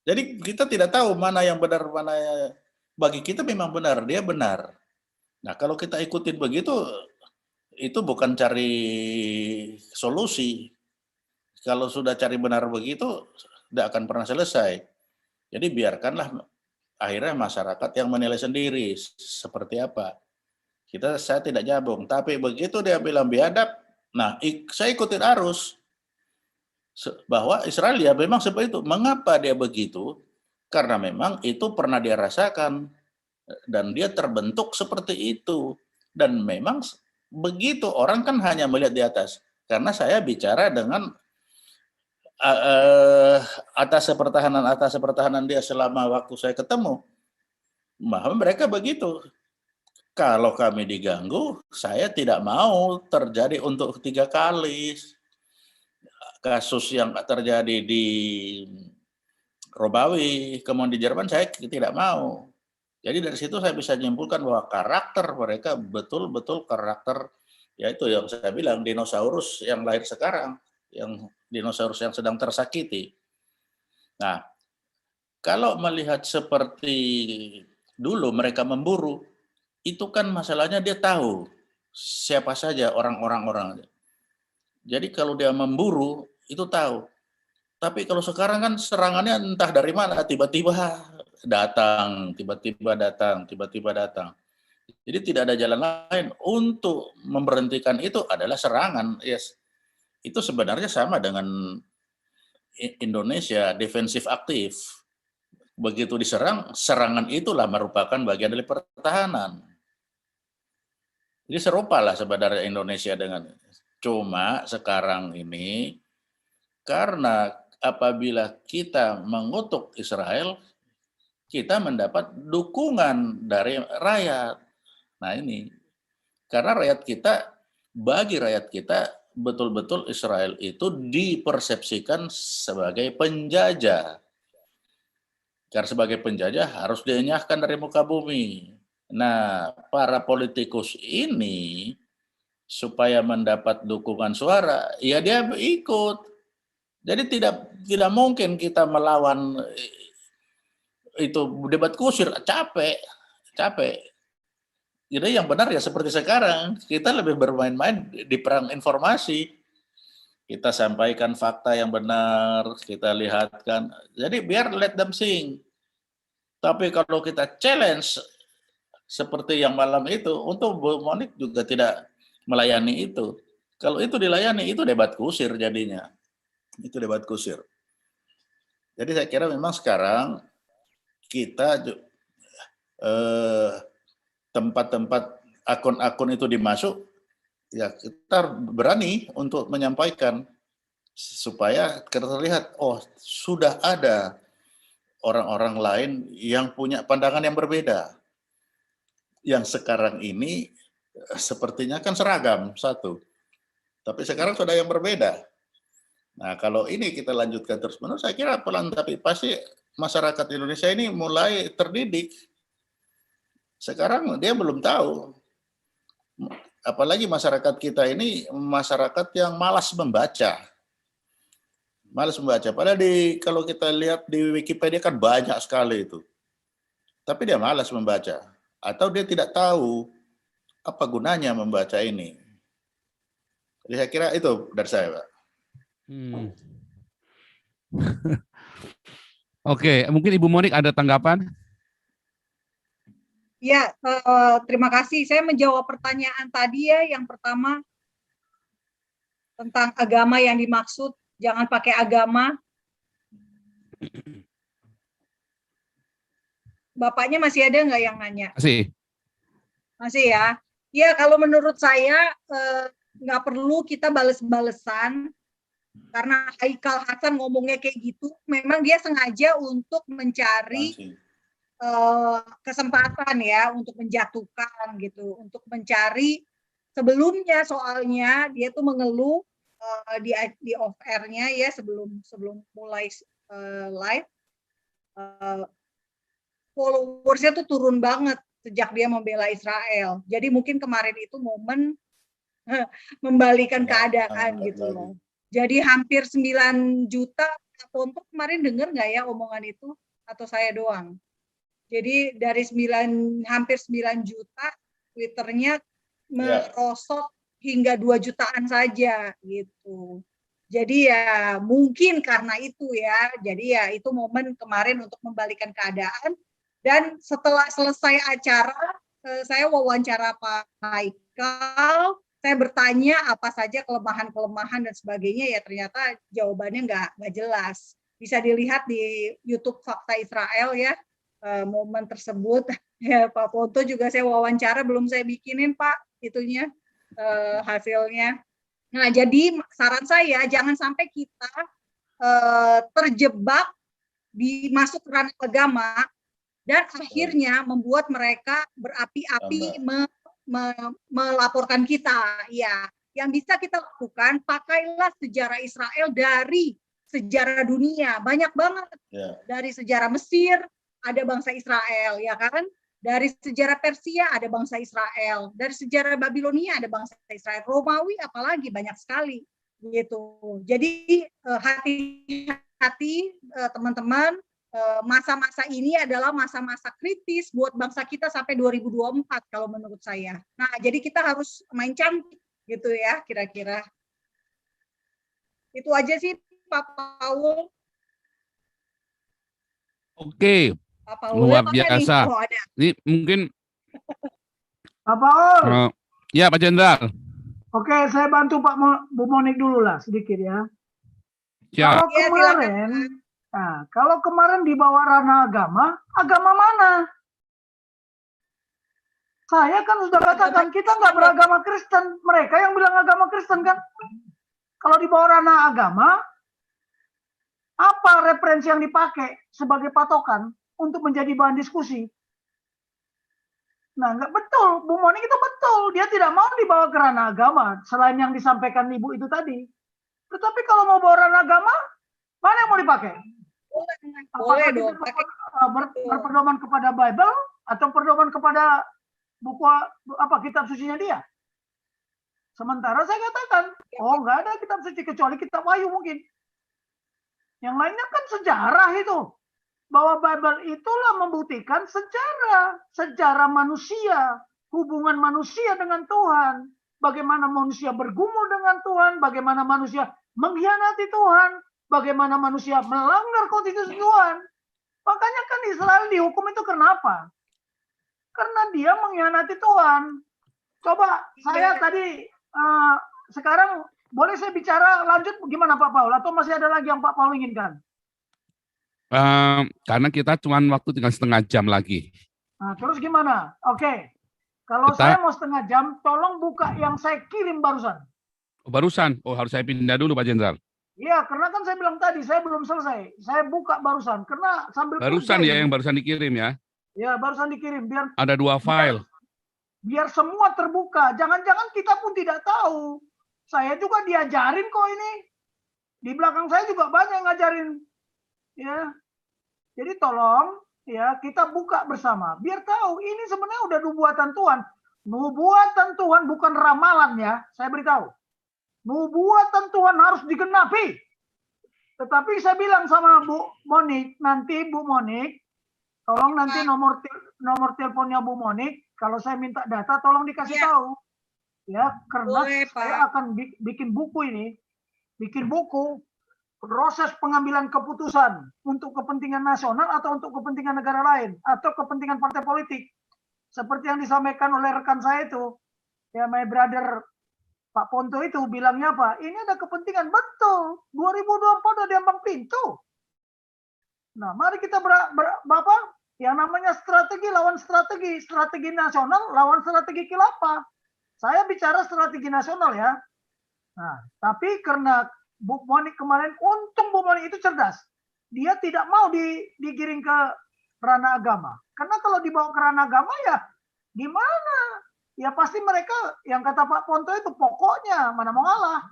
Jadi kita tidak tahu mana yang benar, mana bagi kita memang benar, dia benar. Nah, kalau kita ikutin begitu, itu bukan cari solusi. Kalau sudah cari benar begitu, tidak akan pernah selesai. Jadi biarkanlah akhirnya masyarakat yang menilai sendiri seperti apa. Saya tidak jabung, tapi begitu dia bilang biadab, nah saya ikutin arus bahwa Israel ya memang seperti itu. Mengapa dia begitu? Karena memang itu pernah dia rasakan dan dia terbentuk seperti itu. Dan memang begitu, orang kan hanya melihat di atas. Karena saya bicara dengan atas pertahanan dia selama waktu saya ketemu. Bahwa mereka begitu. Kalau kami diganggu, saya tidak mau terjadi untuk ketiga kali. Kasus yang terjadi di Robawi, kemudian di Jerman, saya tidak mau. Jadi dari situ saya bisa menyimpulkan bahwa karakter mereka betul-betul karakter, yaitu yang saya bilang dinosaurus yang lahir sekarang, yang dinosaurus yang sedang tersakiti. Nah, kalau melihat seperti dulu mereka memburu, itu kan masalahnya dia tahu siapa saja orang-orang. Jadi kalau dia memburu, itu tahu. Tapi kalau sekarang kan serangannya entah dari mana, tiba-tiba datang, tiba-tiba datang, tiba-tiba datang. Jadi tidak ada jalan lain untuk memberhentikan itu adalah serangan. Yes. Itu sebenarnya sama dengan Indonesia defensif aktif. Begitu diserang, serangan itulah merupakan bagian dari pertahanan. Jadi serupa lah sebenarnya Indonesia dengan cuma sekarang ini karena apabila kita mengutuk Israel, kita mendapat dukungan dari rakyat. Nah ini, karena bagi rakyat kita, betul-betul Israel itu dipersepsikan sebagai penjajah. Karena sebagai penjajah harus dienyahkan dari muka bumi. Nah, para politikus ini supaya mendapat dukungan suara, ya dia ikut. Jadi tidak mungkin kita melawan itu debat kusir, capek. Jadi yang benar ya seperti sekarang, kita lebih bermain-main di perang informasi. Kita sampaikan fakta yang benar, kita lihatkan. Jadi biar let them sing. Tapi kalau kita challenge seperti yang malam itu, untuk Bu Monik juga tidak melayani itu. Kalau itu dilayani, itu debat kusir jadinya. Itu debat kusir. Jadi saya kira memang sekarang kita tempat-tempat akun-akun itu dimasuk, ya kita berani untuk menyampaikan supaya terlihat, oh sudah ada orang-orang lain yang punya pandangan yang berbeda. Yang sekarang ini sepertinya kan seragam satu, tapi sekarang sudah yang berbeda. Nah kalau ini kita lanjutkan terus-menerus, saya kira pelan tapi pasti masyarakat Indonesia ini mulai terdidik. Sekarang dia belum tahu. Apalagi masyarakat kita ini masyarakat yang malas membaca. Padahal kalau kita lihat di Wikipedia kan banyak sekali itu. Tapi dia malas membaca. Atau dia tidak tahu apa gunanya membaca ini. Jadi saya kira itu dari saya, Pak. Oke, mungkin Ibu Monik ada tanggapan? Ya, terima kasih. Saya menjawab pertanyaan tadi ya, yang pertama tentang agama yang dimaksud, jangan pakai agama. Bapaknya masih ada nggak yang nanya? Masih ya? Ya, kalau menurut saya nggak perlu kita bales-balesan, karena Haikal Hasan ngomongnya kayak gitu, memang dia sengaja untuk mencari kesempatan ya, untuk menjatuhkan gitu, untuk mencari. Sebelumnya soalnya dia tuh mengeluh di off air-nya ya, sebelum mulai live, followersnya tuh turun banget sejak dia membela Israel. Jadi mungkin kemarin itu momen membalikan keadaan gitu loh. Jadi hampir 9 juta Pak Ponto kemarin dengar nggak ya omongan itu? Atau saya doang? Jadi dari hampir 9 juta, Twitternya merosot hingga 2 jutaan saja gitu. Jadi ya mungkin karena itu ya. Jadi ya itu momen kemarin untuk membalikan keadaan. Dan setelah selesai acara, saya wawancara Pak Haikal, saya bertanya apa saja kelemahan-kelemahan dan sebagainya, ya ternyata jawabannya nggak jelas. Bisa dilihat di YouTube Fakta Israel ya, momen tersebut. Ya, Pak Ponto juga saya wawancara, belum saya bikinin Pak itunya, hasilnya. Nah, jadi saran saya jangan sampai kita terjebak masuk ke ranah agama dan akhirnya membuat mereka berapi-api melaporkan kita. Ya, yang bisa kita lakukan, pakailah sejarah Israel dari sejarah dunia. Banyak banget. Dari sejarah Mesir ada bangsa Israel, ya kan? Dari sejarah Persia ada bangsa Israel, dari sejarah Babilonia ada bangsa Israel, Romawi apalagi banyak sekali gitu. Jadi hati-hati teman-teman, masa-masa ini adalah masa-masa kritis buat bangsa kita sampai 2024 kalau menurut saya. Nah, jadi kita harus main cantik gitu ya kira-kira. Itu aja sih Pak Paul. Oke. Luar biasa. Ini mungkin Pak Paul. Ya Pak Jenderal. Oke, saya bantu Bu Monik dulu lah sedikit ya. Ya. Kalau kemarin di bawah ranah agama mana? Saya kan sudah katakan kita nggak beragama Kristen. Mereka yang bilang agama Kristen kan. Kalau di bawah ranah agama, apa referensi yang dipakai sebagai patokan untuk menjadi bahan diskusi? Nah, nggak betul. Bu Monik itu betul. Dia tidak mau dibawa ke ranah agama, selain yang disampaikan Ibu itu tadi. Tetapi kalau mau bawa ranah agama, mana yang mau dipakai? Apakah kita berpedoman kepada Bible atau pedoman kepada buku kitab sucinya dia? Sementara saya katakan, nggak ada kitab suci kecuali kitab Wahyu mungkin. Yang lainnya kan sejarah itu. Bahwa Bible itulah membuktikan sejarah manusia, hubungan manusia dengan Tuhan, bagaimana manusia bergumul dengan Tuhan, bagaimana manusia mengkhianati Tuhan, bagaimana manusia melanggar konstitusi Tuhan. Makanya kan Israel dihukum itu kenapa? Karena dia mengkhianati Tuhan. Coba saya tadi, sekarang boleh saya bicara lanjut gimana Pak Paul? Atau masih ada lagi yang Pak Paul inginkan? Karena kita cuma waktu tinggal setengah jam lagi. Nah, terus gimana? Oke. Kalau saya mau setengah jam, tolong buka yang saya kirim barusan. Barusan? Oh, harus saya pindah dulu Pak Jenderal. Iya, karena kan saya bilang tadi, saya belum selesai. Saya buka barusan, karena sambil barusan ya, yang barusan dikirim ya? Ya, barusan dikirim. Biar ada 2 file. Biar semua terbuka. Jangan-jangan kita pun tidak tahu. Saya juga diajarin kok ini. Di belakang saya juga banyak yang ngajarin. Ya. Jadi tolong ya kita buka bersama biar tahu ini sebenarnya udah nubuatan Tuhan. Nubuatan Tuhan bukan ramalan ya, saya beritahu. Nubuatan Tuhan harus digenapi. Tetapi saya bilang sama Bu Monik, nanti Bu Monik, tolong nanti nomor teleponnya Bu Monik, kalau saya minta data tolong dikasih tahu. Ya, karena saya akan bikin buku ini, proses pengambilan keputusan untuk kepentingan nasional atau untuk kepentingan negara lain atau kepentingan partai politik. Seperti yang disampaikan oleh rekan saya itu, ya my brother Pak Ponto itu bilangnya apa? Ini ada kepentingan, betul. 2024 udah diambang pintu. Nah, mari kita Bapak, yang namanya strategi lawan strategi nasional lawan strategi khilafah. Saya bicara strategi nasional ya. Nah, tapi karena Bu Monik kemarin, untung Bu Monik itu cerdas. Dia tidak mau digiring ke ranah agama. Karena kalau dibawa ke ranah agama ya gimana? Ya pasti mereka yang kata Pak Ponto itu pokoknya mana mau ngalah.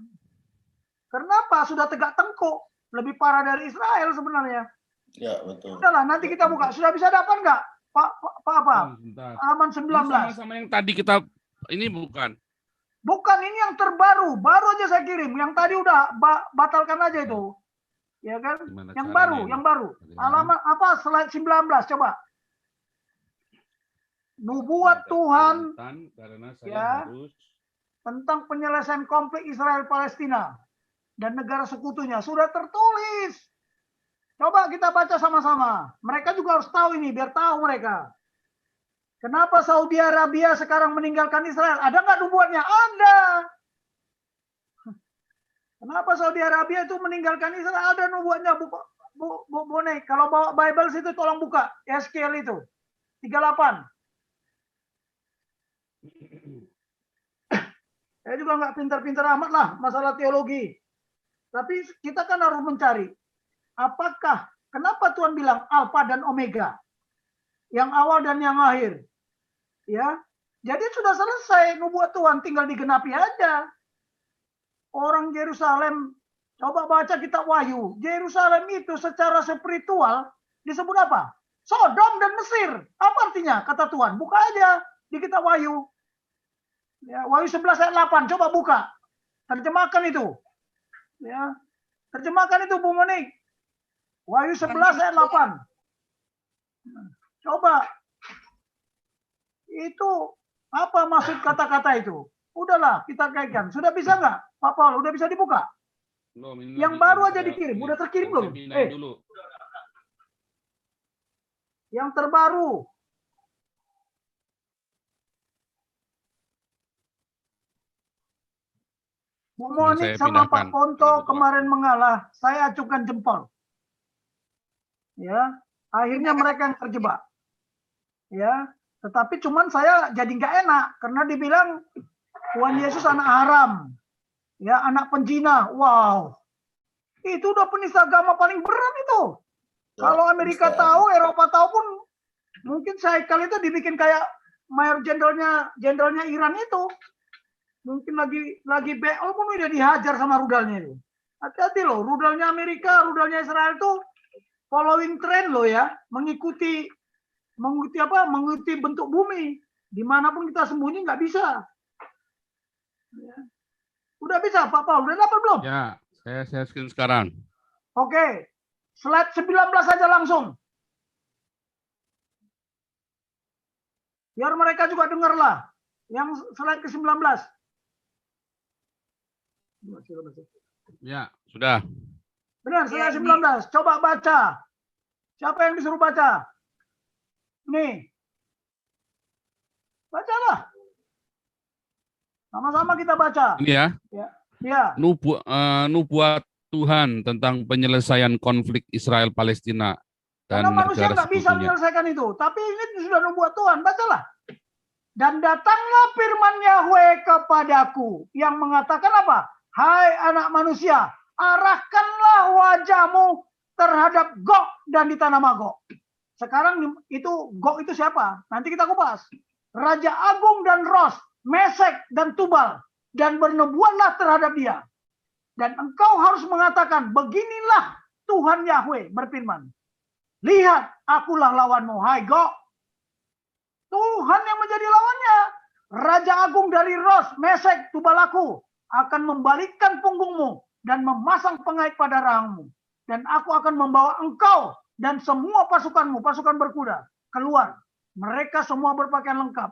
Kenapa? Sudah tegak tengkuk. Lebih parah dari Israel sebenarnya. Ya, betul. Udahlah, nanti kita buka. Sudah bisa dapat nggak? Pak apa? Halaman 19. Sama yang tadi kita, ini bukan. Bukan, ini yang terbaru. Baru aja saya kirim. Yang tadi udah batalkan aja itu. Ya kan? Gimana Yang caranya baru, ini? yang baru. Alamat apa? Slide 19 coba. Nubuat Tuhan Karena saya ya, harus tentang penyelesaian konflik Israel Palestina dan negara sekutunya sudah tertulis. Coba kita baca sama-sama. Mereka juga harus tahu ini, biar tahu mereka. Kenapa Saudi Arabia sekarang meninggalkan Israel? Ada nggak nubuatnya? Ada. Kenapa Saudi Arabia itu meninggalkan Israel? Ada nubuatnya, Bu Bonek. Kalau bawa Bible situ tolong buka. Ezekiel itu. 38. Saya juga nggak pintar-pintar amat lah masalah teologi. Tapi kita kan harus mencari. Apakah, kenapa Tuhan bilang Alfa dan Omega? Yang awal dan yang akhir. Ya, jadi sudah selesai nubuat Tuhan, tinggal digenapi aja. Orang Yerusalem, coba baca kitab Wahyu. Yerusalem itu secara spiritual disebut apa? Sodom dan Mesir. Apa artinya kata Tuhan? Buka aja di kitab Wahyu. Ya, Wahyu 11 ayat 8, coba buka. Terjemahkan itu. Ya, terjemahkan itu Bu Monik. Wahyu 11 ayat 8. Coba. Itu apa maksud kata-kata itu? Udahlah, kita kaitkan. Sudah bisa nggak, Pak Paul? Udah bisa dibuka? Yang baru aja dikirim. Udah terkirim belum? Yang terbaru. Bu Monik sama Pak Ponto kemarin mengalah. Saya acukan jempol. Ya, akhirnya mereka yang terjebak. Ya, tetapi cuman saya jadi nggak enak karena dibilang Tuhan Yesus anak haram, ya anak penjina. Wow, itu udah penista agama paling berat itu. Kalau Amerika tahu, Eropa tahu pun mungkin Saikal itu dibikin kayak mayor jenderalnya Iran itu. Mungkin lagi BO pun udah dihajar sama rudalnya itu. Hati-hati loh, rudalnya Amerika, rudalnya Israel itu following trend loh ya, mengikuti bentuk bumi. Dimanapun kita sembunyi nggak bisa. Ya. Udah bisa Pak Paul, udah dapat belum? Ya, saya screen sekarang. Oke, slide 19 saja langsung. Biar mereka juga dengarlah. Yang slide ke-19. Ya, sudah. Benar, slide 19. Coba baca. Siapa yang disuruh baca? Nih. Bacalah. Sama-sama kita baca. Ini ya. Ya. Nubuat Tuhan tentang penyelesaian konflik Israel Palestina dan Karena manusia negara nggak bisa sekutunya. menyelesaikan itu. Tapi ini sudah nubuat Tuhan. Bacalah. Dan datanglah firman Yahweh kepadaku yang mengatakan apa? Hai anak manusia, arahkanlah wajahmu terhadap Gog dan di tanah Magog. Sekarang itu Gog itu siapa? Nanti kita kupas. Raja Agung dan Ros, Mesek dan Tubal, dan bernubuatlah terhadap dia. Dan engkau harus mengatakan, beginilah Tuhan Yahweh berfirman. Lihat, akulah lawanmu, hai Gog. Tuhan yang menjadi lawannya. Raja Agung dari Ros, Mesek, Tubalaku akan membalikkan punggungmu dan memasang pengait pada rahangmu. Dan aku akan membawa engkau dan semua pasukanmu, pasukan berkuda, keluar. Mereka semua berpakaian lengkap.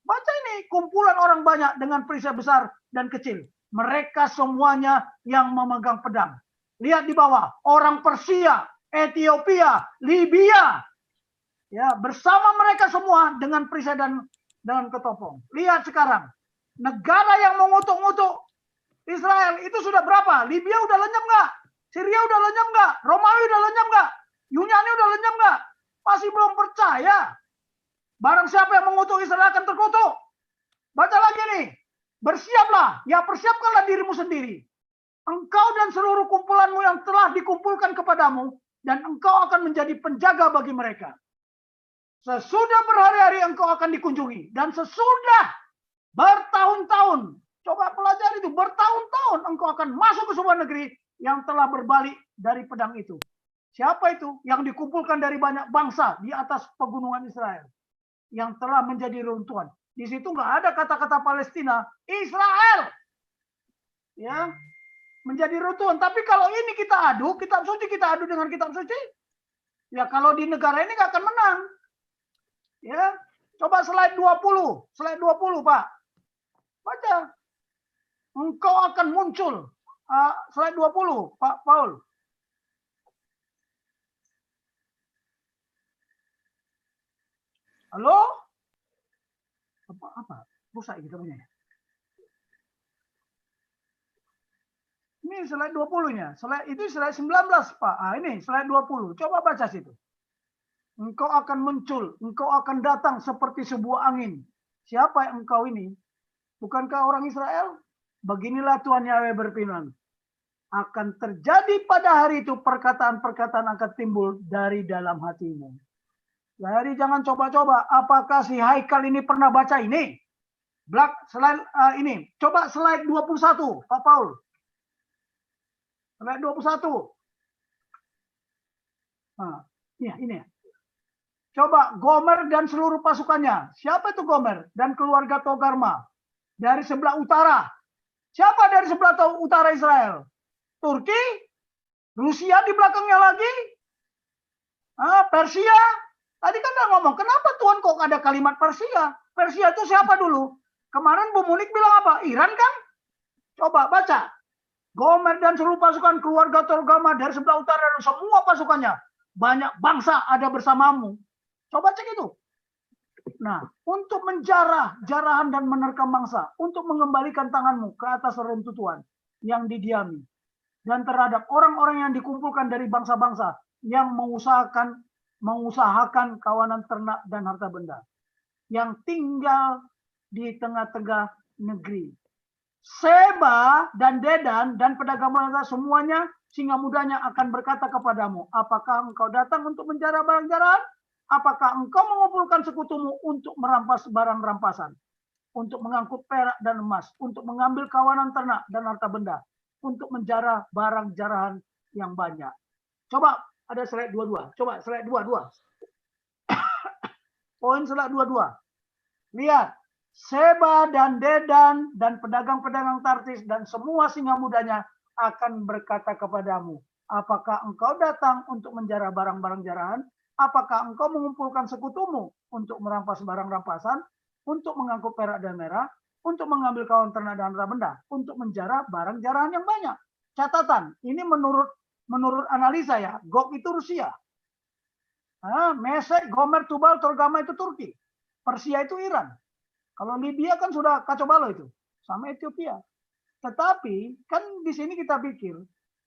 Baca ini, kumpulan orang banyak dengan perisai besar dan kecil. Mereka semuanya yang memegang pedang. Lihat di bawah, orang Persia, Ethiopia, Libya. Ya, bersama mereka semua dengan perisai dan ketopong. Lihat sekarang, negara yang mengutuk-ngutuk Israel itu sudah berapa? Libya udah lenyap nggak? Syria udah lenyap nggak? Romawi udah lenyap nggak? Yunani udah lenyap nggak? Masih belum percaya. Barang siapa yang mengutuk Israel akan terkutuk. Baca lagi nih. Bersiaplah, ya persiapkanlah dirimu sendiri. Engkau dan seluruh kumpulanmu yang telah dikumpulkan kepadamu, dan engkau akan menjadi penjaga bagi mereka. Sesudah berhari-hari engkau akan dikunjungi, dan sesudah bertahun-tahun, coba pelajari itu, bertahun-tahun engkau akan masuk ke sebuah negeri yang telah berbalik dari pedang itu. Siapa itu? Yang dikumpulkan dari banyak bangsa di atas pegunungan Israel. Yang telah menjadi runtuhan. Di situ nggak ada kata-kata Palestina, Israel. Ya, menjadi runtuhan. Tapi kalau ini kita adu, kitab suci kita adu dengan kitab suci, ya kalau di negara ini nggak akan menang. Ya, coba slide 20, slide 20 Pak. Baca. Engkau akan muncul. Slide 20, Pak Paul. Halo? Apa? Rusak gitu punya. Ini slide 20-nya. Itu slide 19, Pak. Ini slide 20. Coba baca situ. Engkau akan muncul, engkau akan datang seperti sebuah angin. Siapa yang engkau ini? Bukankah orang Israel? Beginilah Tuhan Yahweh berfirman. Akan terjadi pada hari itu perkataan-perkataan akan timbul dari dalam hatimu. Jadi jangan coba-coba. Apakah si Haikal ini pernah baca ini? Slide ini. Coba slide 21, Pak Paul. Slide 21. Nah, ini. Coba Gomer dan seluruh pasukannya. Siapa itu Gomer? Dan keluarga Togarma. Dari sebelah utara. Siapa dari sebelah utara Israel? Turki? Rusia di belakangnya lagi? Persia? Tadi kan udah ngomong, kenapa Tuhan kok ada kalimat Persia? Persia itu siapa dulu? Kemarin Bu Mulik bilang apa? Iran kan? Coba baca. Gomer dan seluruh pasukan keluarga Togarma dari sebelah utara dan semua pasukannya. Banyak bangsa ada bersamamu. Coba cek itu. Nah, untuk jarahan dan menerkam bangsa, untuk mengembalikan tanganmu ke atas reruntuhan yang didiami, dan terhadap orang-orang yang dikumpulkan dari bangsa-bangsa yang mengusahakan kawanan ternak dan harta benda, yang tinggal di tengah-tengah negeri. Seba dan Dedan dan pedagang bangsa semuanya, singa mudanya akan berkata kepadamu, apakah engkau datang untuk menjara barang-jarahan? Apakah engkau mengumpulkan sekutumu untuk merampas barang rampasan, untuk mengangkut perak dan emas, untuk mengambil kawanan ternak dan harta benda, untuk menjara barang jarahan yang banyak? Coba ada slide 22. Coba slide 22. Poin slide 22. Lihat. Seba dan Dedan dan pedagang-pedagang Tarsis dan semua singa mudanya akan berkata kepadamu, apakah engkau datang untuk menjara barang-barang jarahan? Apakah engkau mengumpulkan sekutumu untuk merampas barang rampasan, untuk mengangkut perak dan merah, untuk mengambil kawan ternak dan harta benda, untuk menjara barang jarahan yang banyak? Catatan, ini menurut analisa ya, Gog itu Rusia. Mesek, Gomer, Tubal, Togarma itu Turki. Persia itu Iran. Kalau Libya kan sudah kacau balau itu, sama Ethiopia. Tetapi kan di sini kita pikir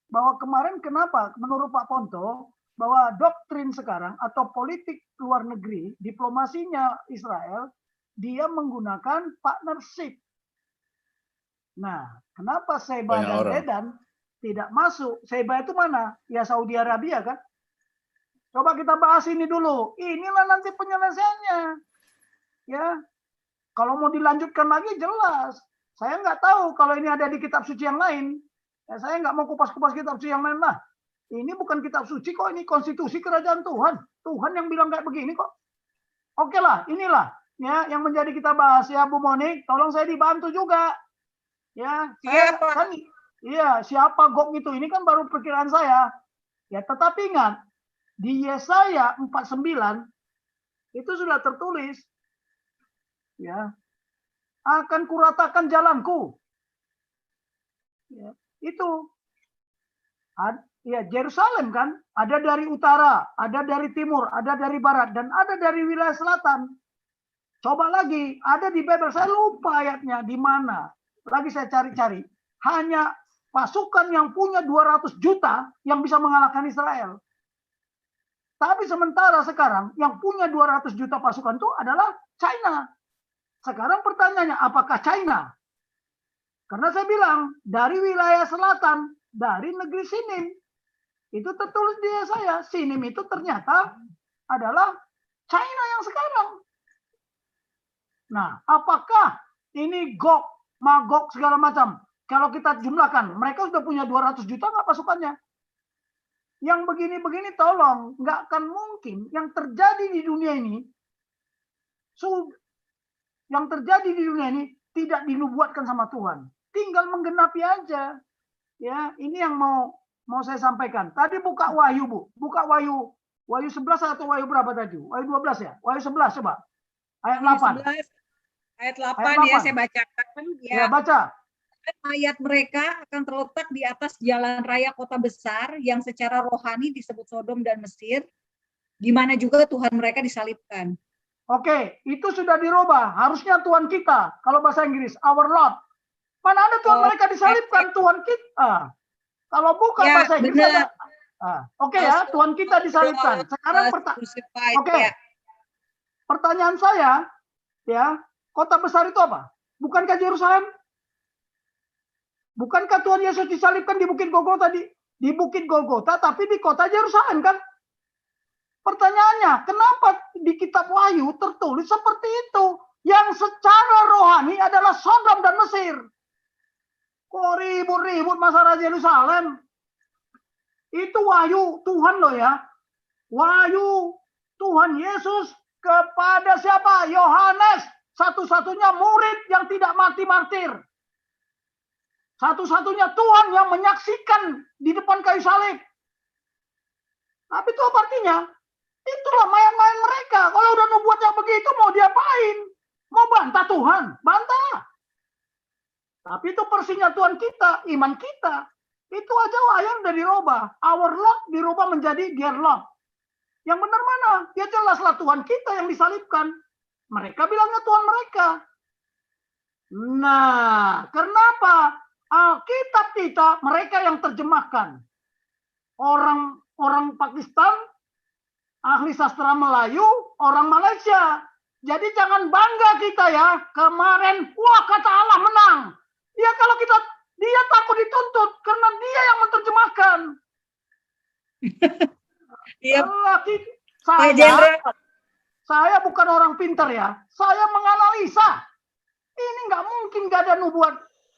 bahwa kemarin kenapa menurut Pak Ponto bahwa doktrin sekarang atau politik luar negeri, diplomasinya Israel, dia menggunakan partnership. Nah, kenapa Seba dan Dedan tidak masuk? Seba itu mana? Ya Saudi Arabia kan? Coba kita bahas ini dulu. Inilah nanti penyelesaiannya. Ya, kalau mau dilanjutkan lagi jelas. Saya nggak tahu kalau ini ada di kitab suci yang lain. Ya, saya nggak mau kupas-kupas kitab suci yang lain lah. Ini bukan kitab suci kok, ini konstitusi kerajaan Tuhan. Tuhan yang bilang kayak begini kok. Oke lah, inilah ya yang menjadi kita bahas ya Bu Monik. Tolong saya dibantu juga. Ya, siapa? Kan, iya, siapa Gog itu? Ini kan baru perkiraan saya. Ya, tetapi ingat di Yesaya 49 itu sudah tertulis. Ya, akan kuratakan jalanku. Ya, itu. Ya, Yerusalem kan, ada dari utara, ada dari timur, ada dari barat, dan ada dari wilayah selatan. Coba lagi, ada di Babel, saya lupa ayatnya di mana. Lagi saya cari-cari. Hanya pasukan yang punya 200 juta yang bisa mengalahkan Israel. Tapi sementara sekarang yang punya 200 juta pasukan itu adalah China. Sekarang pertanyaannya, apakah China? Karena saya bilang, dari wilayah selatan, dari negeri Sinim, itu tertulis di saya, Sinim itu ternyata adalah China yang sekarang. Nah, apakah ini Gog, Magog, segala macam? Kalau kita jumlahkan, mereka sudah punya 200 juta nggak pasukannya? Yang begini-begini tolong, nggak akan mungkin yang terjadi di dunia ini, tidak dinubuatkan sama Tuhan. Tinggal menggenapi aja. Ya, ini yang mau saya sampaikan. Tadi buka Wahyu, Bu. Buka Wahyu 11 atau Wahyu berapa tadi? Wahyu 12 ya? Wahyu 11 coba. Ayat 8. 11, ayat 8 Ayat ya 8. saya bacakan Ya, baca. Mayat mereka akan terletak di atas jalan raya kota besar yang secara rohani disebut Sodom dan Mesir, di mana juga Tuhan mereka disalibkan. Oke, itu sudah dirubah. Harusnya Tuhan kita. Kalau bahasa Inggris, our Lord. Mana ada Tuhan mereka disalibkan, Tuhan kita. Kalau bukan Ya, bahasa Inggris benar. ada. Oke ya, Tuhan kita disalibkan. Sekarang Oke. Pertanyaan saya, ya, kota besar itu apa? Bukankah Yerusalem? Bukankah Tuhan Yesus disalibkan di Bukit Golgota di Bukit Golgota, tapi di kota Yerusalem kan? Pertanyaannya, kenapa di kitab Wahyu tertulis seperti itu? Yang secara rohani adalah Sodom dan Mesir. Kok ribut-ribut masalah Yerusalem? Itu Wahyu Tuhan loh ya. Wahyu Tuhan Yesus kepada siapa? Yohanes. Satu-satunya murid yang tidak mati martir. Satu-satunya Tuhan yang menyaksikan di depan kayu salib. Tapi itu apa artinya? Itulah main-main mereka. Kalau udah nubuatnya begitu mau diapain? Mau bantah Tuhan? Bantah. Tapi itu persinya Tuhan kita, iman kita. Itu aja wahyu udah dirubah. Our Lord dirubah menjadi Dear Lord. Yang benar mana? Ya jelaslah Tuhan kita yang disalibkan. Mereka bilangnya Tuhan mereka. Nah, kenapa Alkitab kita mereka yang terjemahkan? Orang Pakistan, ahli sastra Melayu, orang Malaysia. Jadi jangan bangga kita ya. Kemarin, wah kata Allah menang. Ya kalau dia takut dituntut karena dia yang menerjemahkan. Iya. Saya bukan orang pintar ya. Saya menganalisa. Ini nggak mungkin nggak ada nubuat